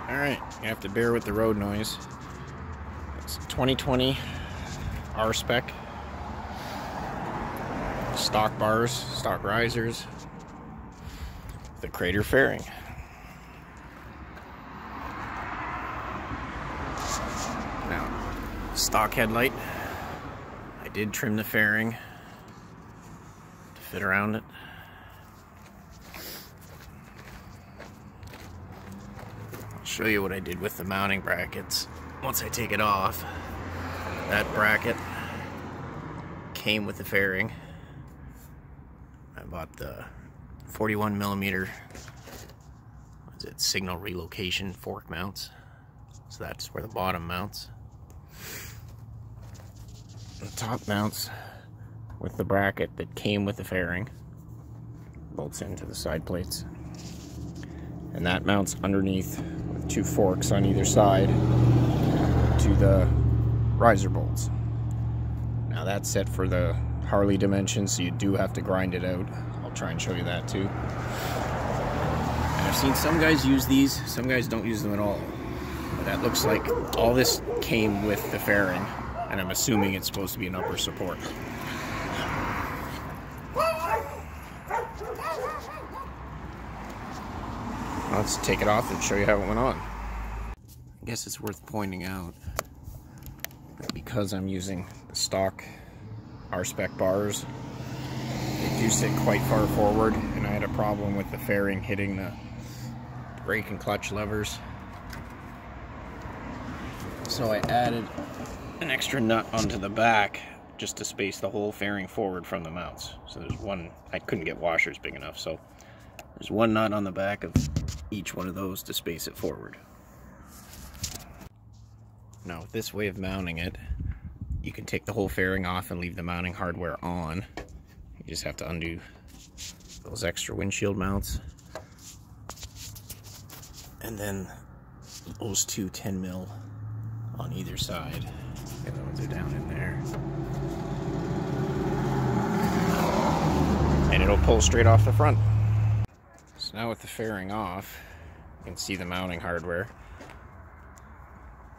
Alright, you have to bear with the road noise. It's 2020 R-Spec. Stock bars, stock risers. The Krator fairing. Now, stock headlight. I did trim the fairing to fit around it. Show you what I did with the mounting brackets. Once I take it off, that bracket came with the fairing. I bought the 41mm signal relocation fork mounts, so that's where the bottom mounts. The top mounts with the bracket that came with the fairing, bolts into the side plates, and that mounts underneath with two forks on either side to the riser bolts. Now that's set for the Harley dimensions, so you do have to grind it out. I'll try and show you that too. And I've seen some guys use these, some guys don't use them at all. But that looks like all this came with the fairing, and I'm assuming it's supposed to be an upper support. Let's take it off and show you how it went on. I guess it's worth pointing out that because I'm using the stock R-Spec bars, they do sit quite far forward, and I had a problem with the fairing hitting the brake and clutch levers. So I added an extra nut onto the back just to space the whole fairing forward from the mounts. So there's one, I couldn't get washers big enough, so there's one nut on the back of each one of those to space it forward. Now with this way of mounting it, you can take the whole fairing off and leave the mounting hardware on. You just have to undo those extra windshield mounts. And then those two 10mm on either side. The other ones are down in there. And it'll pull straight off the front. So now with the fairing off, you can see the mounting hardware.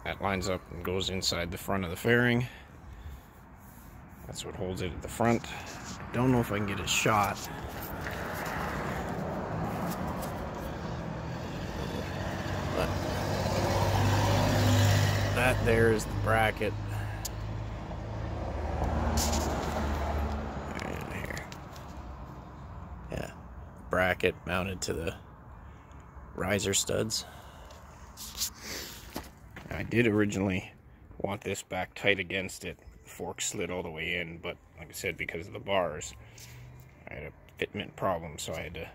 That lines up and goes inside the front of the fairing. That's what holds it at the front. I don't know if I can get a shot. But that there is the bracket. Right here. Yeah, bracket mounted to the riser studs. I did originally want this back tight against it. The fork slid all the way in, but like I said, because of the bars, I had a fitment problem, so I had to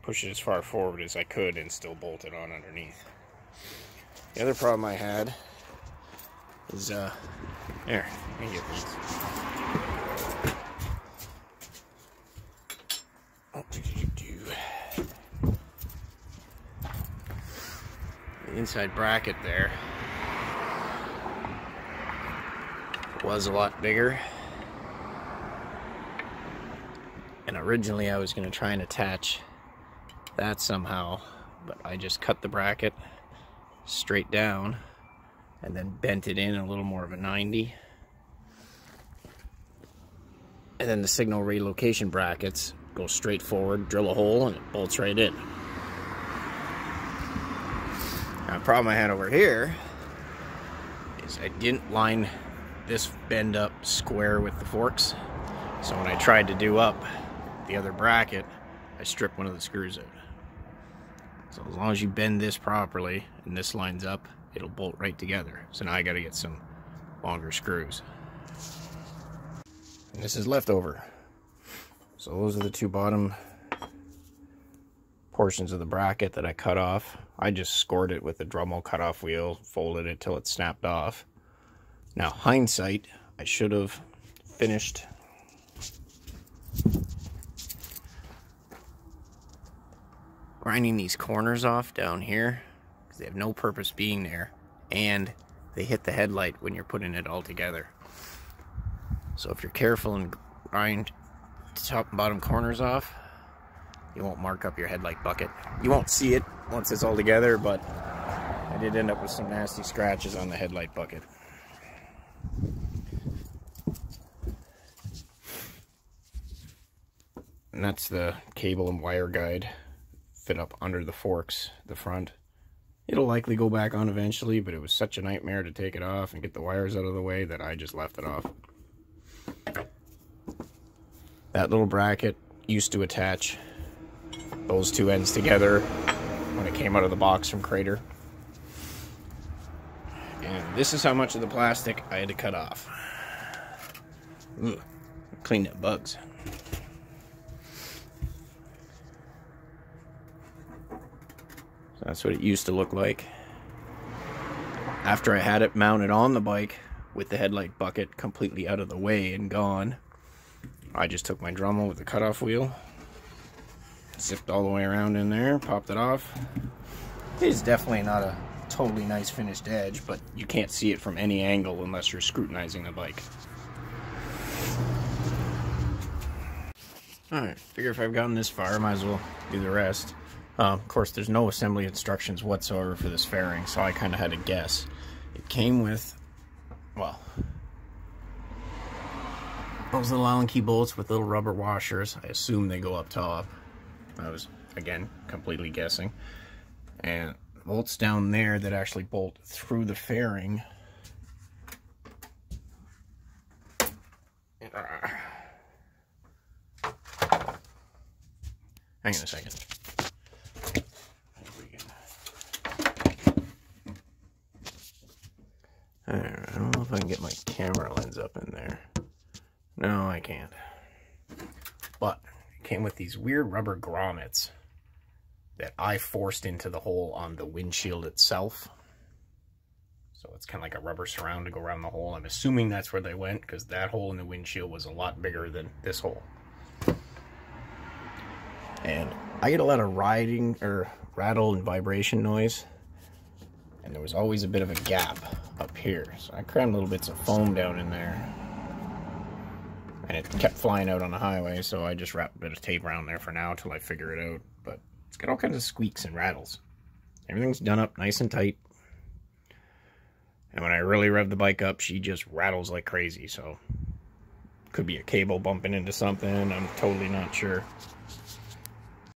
push it as far forward as I could and still bolt it on underneath. The other problem I had is, there, let me get these. The inside bracket there was a lot bigger, and originally I was going to try and attach that somehow, but I just cut the bracket straight down and then bent it in a little more of a 90, and then the signal relocation brackets go straight forward, drill a hole, and it bolts right in. Now the problem I had over here is I didn't line this bend up square with the forks, so when I tried to do up the other bracket, I stripped one of the screws out. So as long as you bend this properly and this lines up, it'll bolt right together. So now I got to get some longer screws. And this is leftover. So those are the two bottom portions of the bracket that I cut off. I just scored it with a Dremel cutoff wheel, folded it till it snapped off. Now, hindsight, I should have finished grinding these corners off down here, because they have no purpose being there, and they hit the headlight when you're putting it all together. So if you're careful and grind top and bottom corners off, you won't mark up your headlight bucket. You won't see it once it's all together, but I did end up with some nasty scratches on the headlight bucket. And that's the cable and wire guide fit up under the forks, the front. It'll likely go back on eventually, but it was such a nightmare to take it off and get the wires out of the way that I just left it off. That little bracket used to attach those two ends together when it came out of the box from Krator. And this is how much of the plastic I had to cut off. Ugh, cleaned up bugs. So that's what it used to look like. After I had it mounted on the bike with the headlight bucket completely out of the way and gone, I just took my Dremel with the cutoff wheel, zipped all the way around in there, popped it off. It is definitely not a totally nice finished edge, but you can't see it from any angle unless you're scrutinizing the bike. Alright, figure if I've gotten this far, I might as well do the rest. Of course, there's no assembly instructions whatsoever for this fairing, so I kind of had to guess. It came with, well, those little Allen key bolts with little rubber washers. I assume they go up top. I was, again, completely guessing. And bolts down there that actually bolt through the fairing. Hang on a second. Alright, I don't know if I can get my camera lens up in there. No, I can't. But it came with these weird rubber grommets that I forced into the hole on the windshield itself. So it's kind of like a rubber surround to go around the hole. I'm assuming that's where they went, because that hole in the windshield was a lot bigger than this hole. And I get a lot of rattle and vibration noise. And there was always a bit of a gap up here. So I crammed little bits of foam down in there. And it kept flying out on the highway, so I just wrapped a bit of tape around there for now until I figure it out. But it's got all kinds of squeaks and rattles. Everything's done up nice and tight. And when I really rev the bike up, she just rattles like crazy, so could be a cable bumping into something, I'm totally not sure.